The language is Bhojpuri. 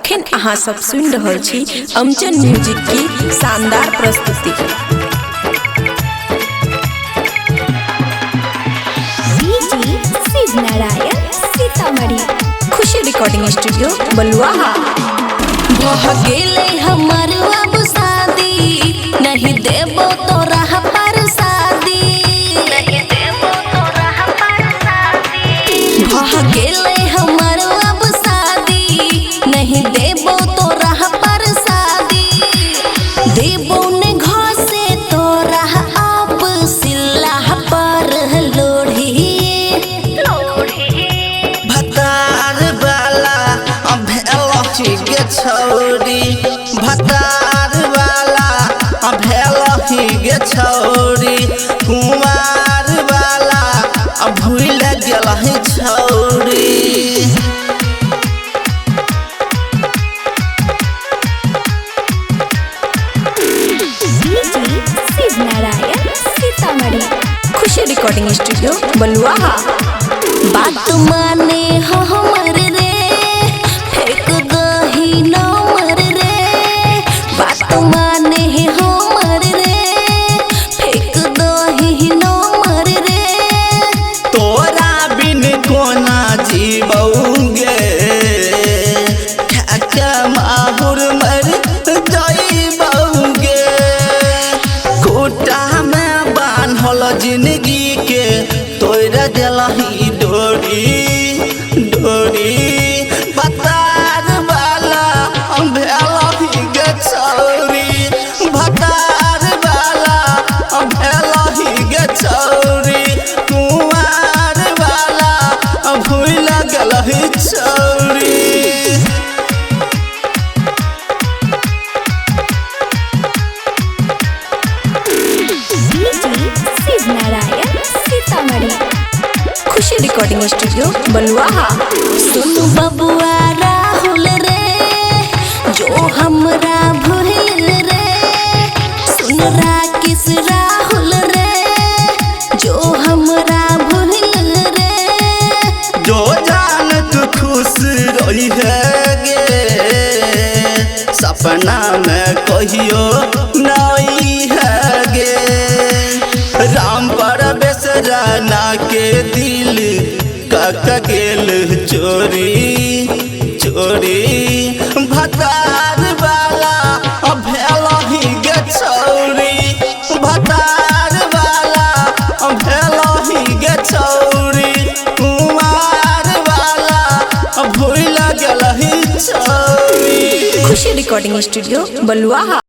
अखन अहाँ सब सुन रहल छी अमचन म्यूजिक की शानदार प्रस्तुति। डीजे शिव नारायण सीतामढ़ी, खुशी रिकॉर्डिंग स्टूडियो बलुआहा। बह गेले हमर अब शादी, नहीं देबो तोरा पर शादी, नहीं देबो तोरा पर शादी। बह गेले हमर अब शादी, नहीं देबो तोरा पर शादी। देबो ने घसे तोरा आप सिल्ला पर लोढ़ी भतार वाला भेलही गे छौरी, भतार वाला भेलही गे छौरी, कुमार वाला भूल गेलही छौरी। डीजे शिव नारायण सीतामढ़ी, खुशी रिकॉर्डिंग स्टूडियो बलुआहा। बात माने हो हमर रे, फेंक दही नमर रे। बात माने हो हमर रे, फेंक दही नमर रे। तोरा बिन कोना जीबौगे, खाके माहुर मर जाइबौगे। कोटा में बान्हल जिंदगी के तोरा देलही डोरी डोरी। भतार वाला भेलही गे छौरी, भतार वाला भेलही गे छौरी, कुमार वाला भूल गेलही छौरी। डीजे शिव नारायण सीतामढ़ी, खुशी रिकॉर्डिंग स्टूडियो बलुआहा। सुन बबुआ राहुल रे, जो हमरा भूल रे। सुन राकेश राहुल रे, जो हमरा भूल रे। जो जान तू खुश रही है गे, सपना में कहियो नहीं है गे। राम परवेश राणा के दिल कक गेल चोरी चोरी। भतार वाला भेलही गे छौरी, भतार वाला भेलही गे छौरी, कुमार वाला भूल गेलही छौरी। खुशी रिकॉर्डिंग स्टूडियो बलुआहा।